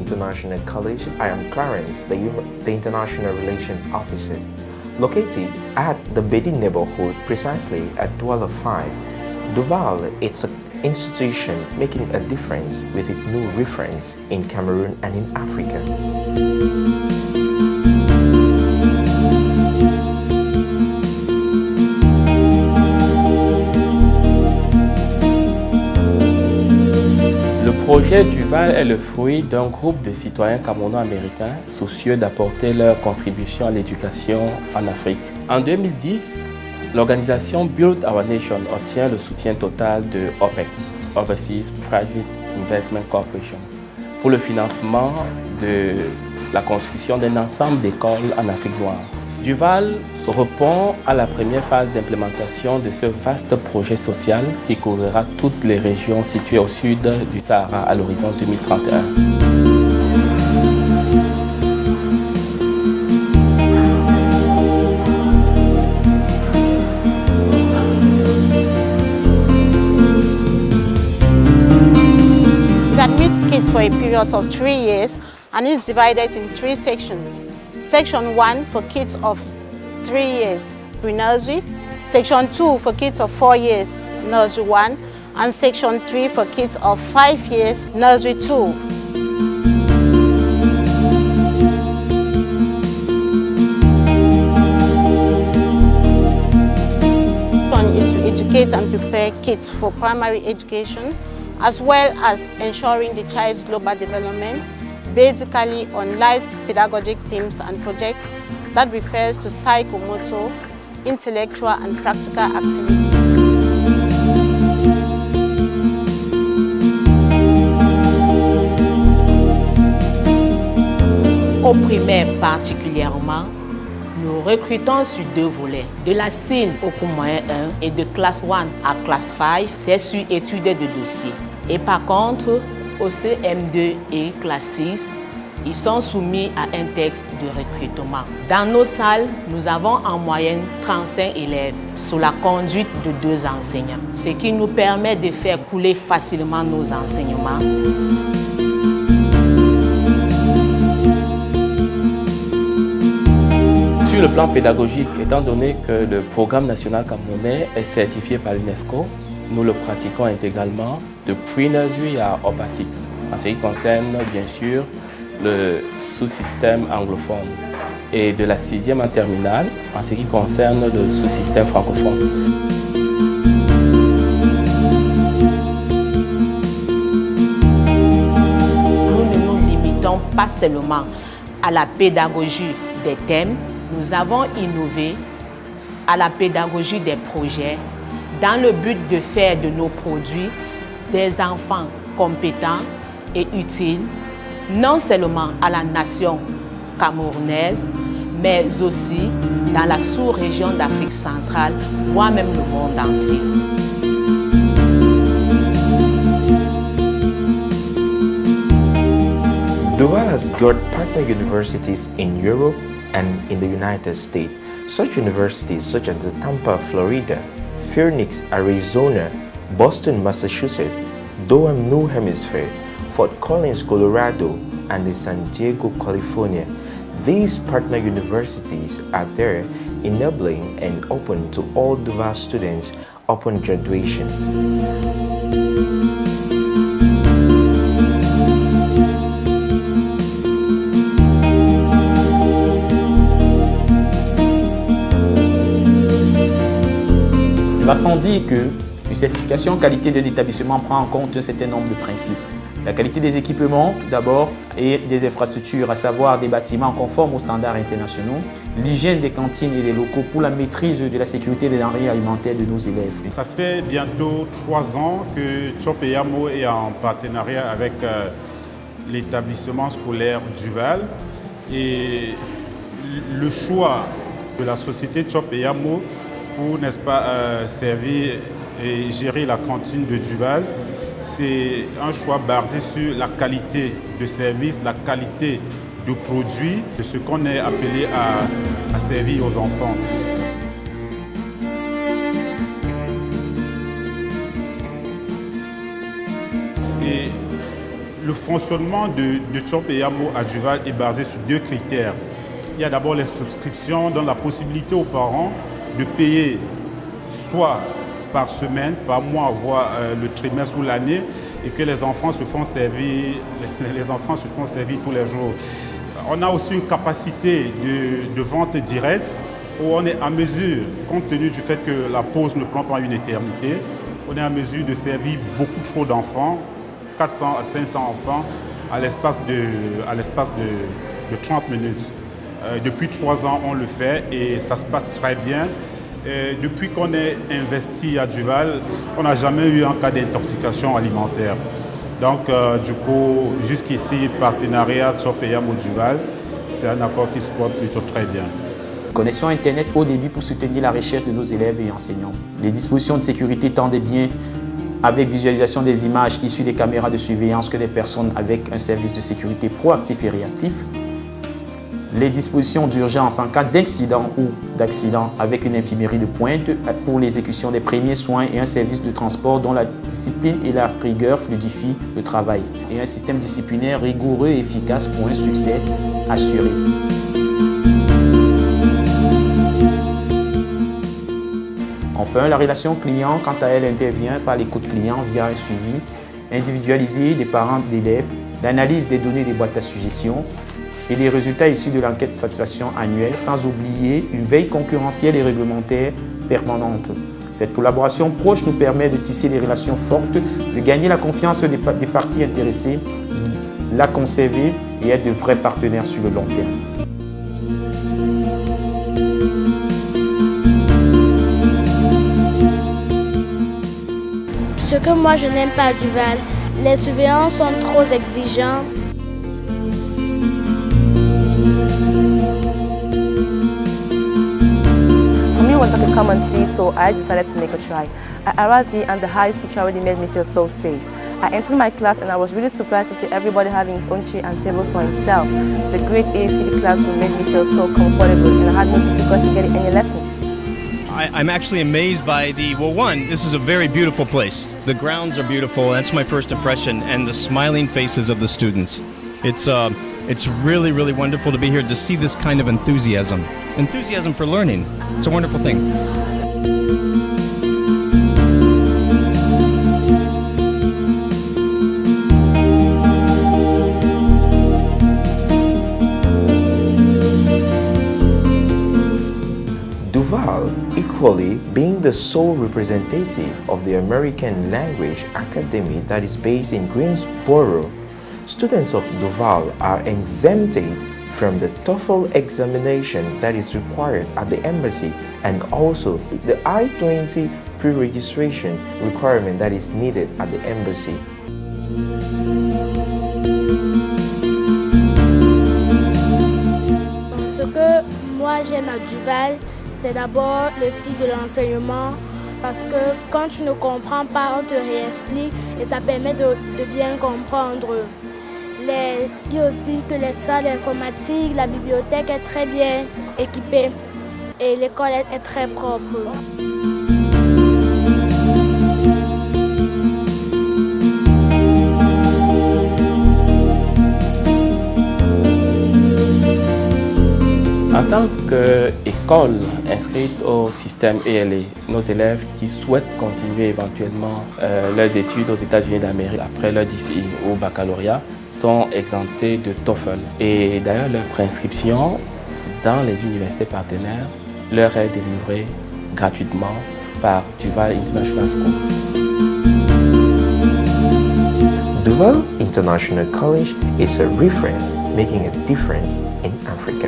International College, I am Clarence, the International Relations Officer. Located at the Bedi neighborhood, precisely at Douala 5, Duval is an institution making a difference with its new reference in Cameroon and in Africa. Le projet Duval est le fruit d'un groupe de citoyens camerouno-américains soucieux d'apporter leur contribution à l'éducation en Afrique. En 2010, l'organisation Build Our Nation obtient le soutien total de OPEC, Overseas Private Investment Corporation, pour le financement de la construction d'un ensemble d'écoles en Afrique noire. Duval répond à la première phase d'implémentation de ce vaste projet social qui couvrira toutes les régions situées au sud du Sahara à l'horizon 2031. It admits kids for a period of 3 years and is divided in 3 sections. Section 1 for kids of 3 years, pre-nursery. Section 2 for kids of 4 years, nursery 1. And Section 3 for kids of 5 years, nursery 2. Is to educate and prepare kids for primary education, as well as ensuring the child's global development, basically on life pedagogic themes and projects that refers to psychomotor, intellectual and practical activities. Au primaire particulièrement, nous recrutons sur 2 volets. De la CIL au cours moyen 1 et de classe 1 à classe 5, c'est sur études de dossier. Et par contre, au CM2 et classe 6, ils sont soumis à un texte de recrutement. Dans nos salles, nous avons en moyenne 35 élèves sous la conduite de 2 enseignants, ce qui nous permet de faire couler facilement nos enseignements. Sur le plan pédagogique, étant donné que le programme national camerounais est certifié par l'UNESCO, nous le pratiquons intégralement de pre-nursery à Upper 6, en ce qui concerne bien sûr le sous-système anglophone, et de la 6e en terminale en ce qui concerne le sous-système francophone. Nous ne nous limitons pas seulement à la pédagogie des thèmes, nous avons innové à la pédagogie des projets dans le but de faire de nos produits des enfants compétents et utiles, non seulement à la nation camerounaise, mais aussi dans la sous-région d'Afrique centrale, voire même le monde entier. Duval has got partner universities in Europe and in the United States. Such universities such as the Tampa, Florida, Phoenix, Arizona, Boston, Massachusetts, Durham, New Hampshire, Fort Collins, Colorado, and the San Diego, California. These partner universities are there, enabling and open to all Duval students upon graduation. Il va sans dire que une certification qualité de l'établissement prend en compte un certain nombre de principes. La qualité des équipements, tout d'abord, et des infrastructures, à savoir des bâtiments conformes aux standards internationaux, l'hygiène des cantines et des locaux pour la maîtrise de la sécurité des denrées alimentaires de nos élèves. Ça fait bientôt 3 ans que Chop et Yamo est en partenariat avec l'établissement scolaire Duval. Et le choix de la société Chop et Yamo pour, n'est-ce pas, servir et gérer la cantine de Duval, c'est un choix basé sur la qualité de service, la qualité de produit, de ce qu'on est appelé à servir aux enfants. Et Le fonctionnement de Chop et Yamo à Duval est basé sur 2 critères. Il y a d'abord les souscriptions, dont la possibilité aux parents de payer soit par semaine, par mois, voire le trimestre ou l'année, et que les enfants se font servir tous les jours. On a aussi une capacité de vente directe où on est à mesure, compte tenu du fait que la pause ne prend pas une éternité, on est à mesure de servir beaucoup trop d'enfants, 400 à 500 enfants, à l'espace de 30 minutes. Depuis 3 ans, on le fait et ça se passe très bien. Depuis qu'on est investi à Duval, on n'a jamais eu un cas d'intoxication alimentaire. Donc, du coup, jusqu'ici, partenariat Chop et Yamo Duval, c'est un accord qui se porte plutôt très bien. Connexion Internet au début pour soutenir la recherche de nos élèves et enseignants. Les dispositions de sécurité tant des biens avec visualisation des images issues des caméras de surveillance que des personnes avec un service de sécurité proactif et réactif. Les dispositions d'urgence en cas d'incident ou d'accident avec une infirmerie de pointe pour l'exécution des premiers soins et un service de transport dont la discipline et la rigueur fluidifient le travail et un système disciplinaire rigoureux et efficace pour un succès assuré. Enfin, la relation client, quant à elle, intervient par l'écoute client via un suivi individualisé des parents d'élèves, l'analyse des données des boîtes à suggestions et les résultats issus de l'enquête de satisfaction annuelle, sans oublier une veille concurrentielle et réglementaire permanente. Cette collaboration proche nous permet de tisser des relations fortes, de gagner la confiance des parties intéressées, la conserver et être de vrais partenaires sur le long terme. Ce que moi je n'aime pas à Duval, les surveillants sont trop exigeants. For me, it was like a common sea, so I decided to make a try. I arrived here and the high security made me feel so safe. I entered my class and I was really surprised to see everybody having his own chair and table for himself. The great ACD classroom made me feel so comfortable and I had no difficulty getting any lesson. I'm actually amazed by this is a very beautiful place. The grounds are beautiful, that's my first impression, and the smiling faces of the students. It's really, really wonderful to be here to see this kind of enthusiasm. Enthusiasm for learning. It's a wonderful thing. Duval, equally being the sole representative of the American Language Academy that is based in Greensboro, students of Duval are exempted from the TOEFL examination that is required at the embassy and also the I-20 pre-registration requirement that is needed at the embassy. Ce que moi j'aime à Duval, c'est d'abord le style de l'enseignement parce que quand tu ne comprends pas, on te réexplique et ça permet de bien comprendre. Il y a aussi que les salles informatiques, la bibliothèque est très bien équipée et l'école est très propre. En tant qu'école inscrite au système ELA, nos élèves qui souhaitent continuer éventuellement leurs études aux États-Unis d'Amérique après leur DCI ou baccalauréat sont exemptés de TOEFL. Et d'ailleurs, leur préinscription dans les universités partenaires leur est délivrée gratuitement par Duval International School. Duval International College is a reference making a difference in Africa.